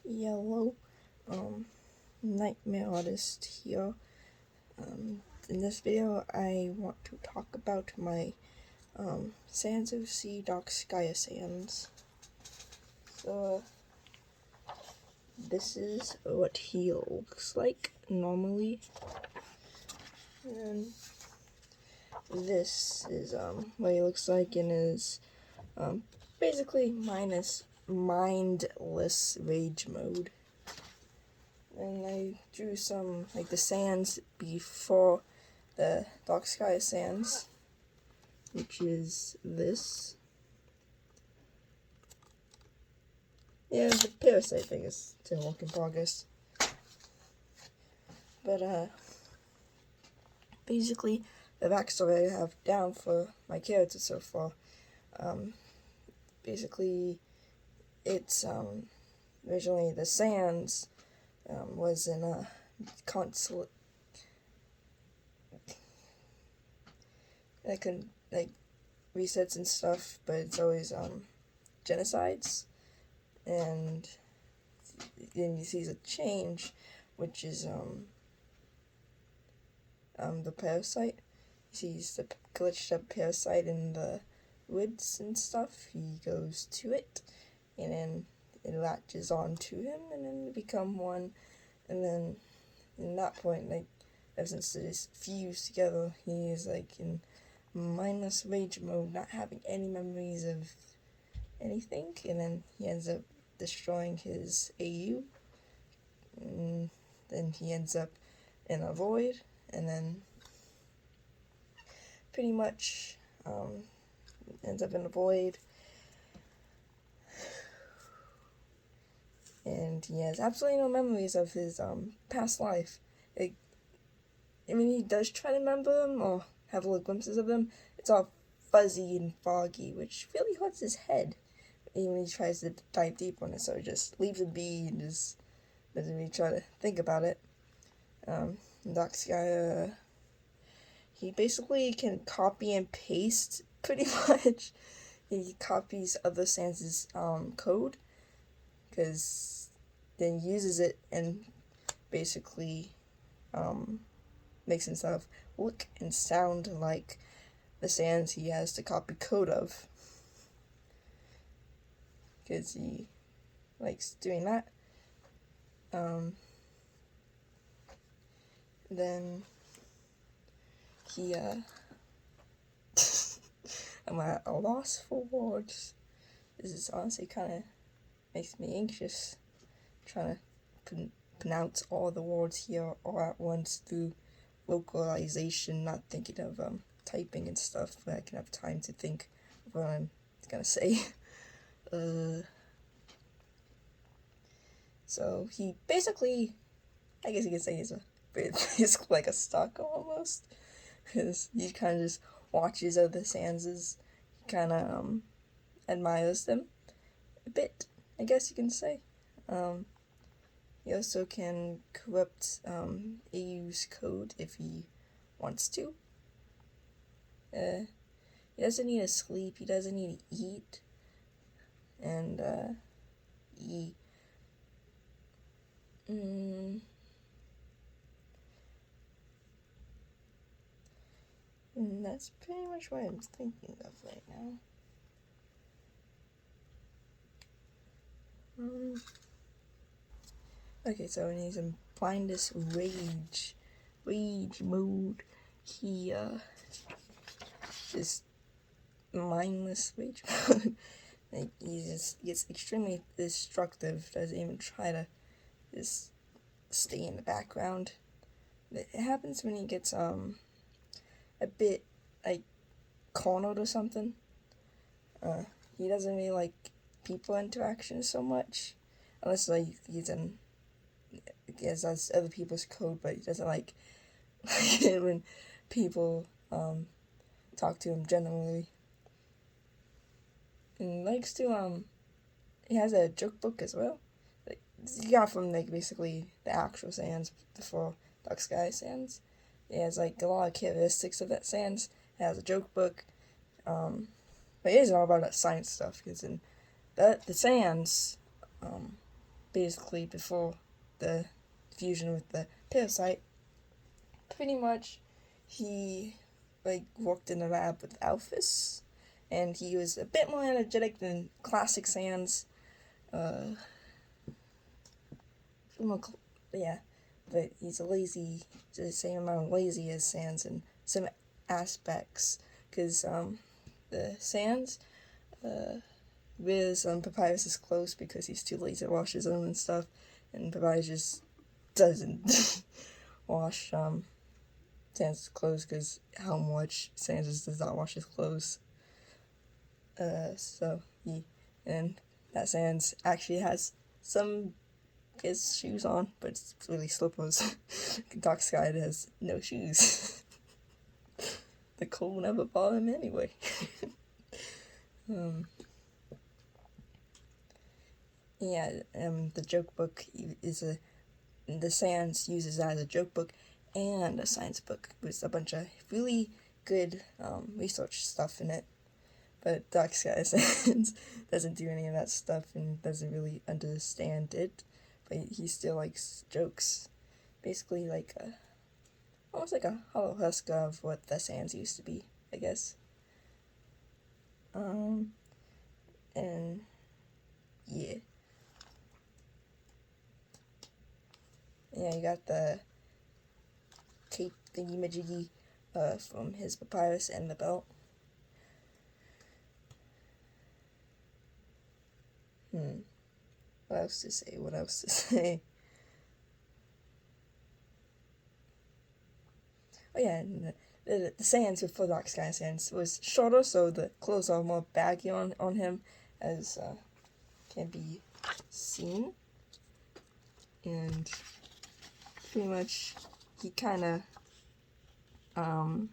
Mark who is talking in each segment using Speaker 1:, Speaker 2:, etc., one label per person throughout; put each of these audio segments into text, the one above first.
Speaker 1: Yellow, Nightmare Artist here. In this video, I want to talk about my Sans of Sea Darkskya Sans. So, this is what he looks like normally, and this is what he looks like in his basically mindless rage mode. And I drew some like the Sans before the Darkskya Sans, which is this. Yeah, the parasite thing is still work in progress. But basically the backstory I have down for my character so far. Basically it's originally the Sans was in a consulate that can like resets and stuff, but it's always genocides, and then he sees a change, which is the parasite. He sees the glitched up parasite in the woods and stuff. He goes to it, and then it latches on to him, and then they become one. And then in that point, like, ever since they just fuse together, he is like in mindless rage mode, not having any memories of anything, and then he ends up destroying his AU, and then he ends up in a void, and then pretty much ends up in a void, and he has absolutely no memories of his past life. I mean, he does try to remember them or have little glimpses of them. It's all fuzzy and foggy, which really hurts his head even when he tries to dive deep on it, so he just leaves it be and just doesn't really try to think about it. Darkskya, he basically can copy and paste pretty much. He copies other Sans' code, because then uses it and basically makes himself look and sound like the Sans he has to copy code of, because he likes doing that. Then he I'm at a loss for words. This is honestly kind of makes me anxious, trying to pronounce all the words here all at once through localization, not thinking of typing and stuff, but I can have time to think of what I'm gonna say. So he basically, I guess you could say he's basically like a stalker almost, because he kind of just watches other Sanses, he kind of admires them a bit, I guess you can say. He also can corrupt AU's code if he wants to. He doesn't need to sleep, he doesn't need to eat, and and that's pretty much what I'm thinking of right now. Okay, so when he's in blindest rage mode, he just mindless rage mode. Like, he just gets extremely destructive, doesn't even try to just stay in the background. It happens when he gets a bit like cornered or something. He doesn't really like people interaction so much, unless like he's in, he has other people's code, but he doesn't like when people talk to him generally. And he likes to he has a joke book as well. Like, he got from like basically the actual Sans before Darkskya Sans. It has like a lot of characteristics of that Sans. It has a joke book, but it is all about that science stuff, because in the Sans basically before the fusion with the parasite, pretty much he worked in a lab with Alphys, and he was a bit more energetic than classic Sans. Yeah, but he's the same amount of lazy as Sans in some aspects, because the Sans wears Papyrus's clothes because he's too lazy to wash his own and stuff, and Papyrus just doesn't wash Sans' clothes because how much Sans does not wash his clothes. And that Sans actually has some his shoes on, but it's really slippers. Darkskya has no shoes. The cold never bothered him anyway. The joke book is the Sans uses that as a joke book and a science book with a bunch of really good research stuff in it. But Darkskya Sans doesn't do any of that stuff and doesn't really understand it, but he still likes jokes. Basically almost like a hollow husk of what the Sans used to be, I guess. And yeah. Yeah, you got the cape thingy-majiggy from his papyrus and the belt. What else to say? Oh yeah, and the Sans before Darkskya Sans was shorter, so the clothes are more baggy on him, as can be seen. And pretty much he kinda when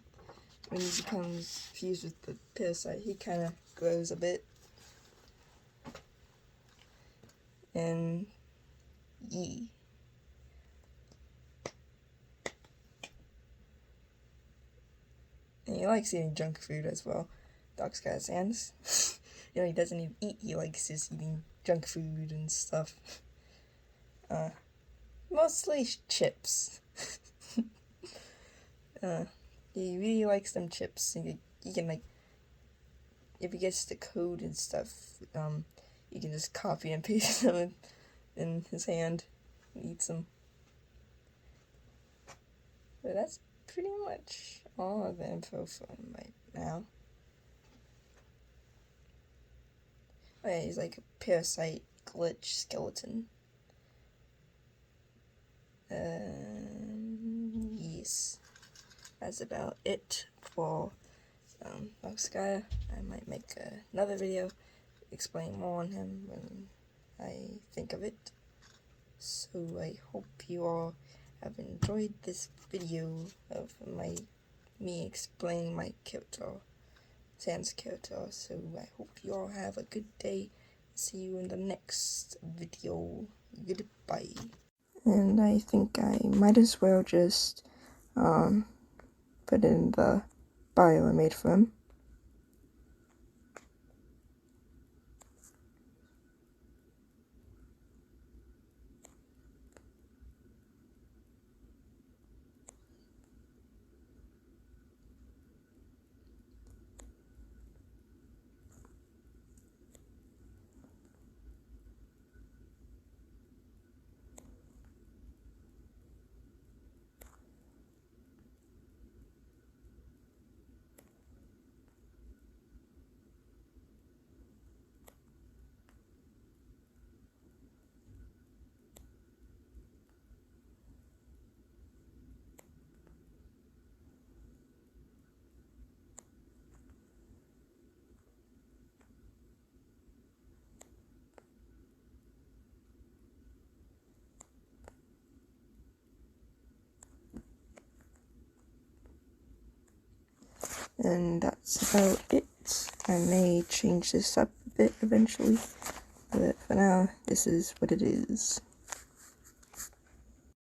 Speaker 1: he becomes fused with the parasite, he kinda grows a bit. And and he likes eating junk food as well. Darkskya Sans. He doesn't even eat, he likes just eating junk food and stuff. Mostly chips. He really likes them chips. He can if he gets the code and stuff, you can just copy and paste them in his hand and eat them. But that's pretty much all of the info for him right now. Oh yeah, he's like a parasite glitch skeleton. Yes. That's about it for Darkskya. I might make another video, explain more on him when I think of it. So I hope you all have enjoyed this video of me explaining my character, Sans character. So I hope you all have a good day. See you in the next video. Goodbye. And I think I might as well just put in the bio I made for him. And that's about it. I may change this up a bit eventually, but for now, this is what it is.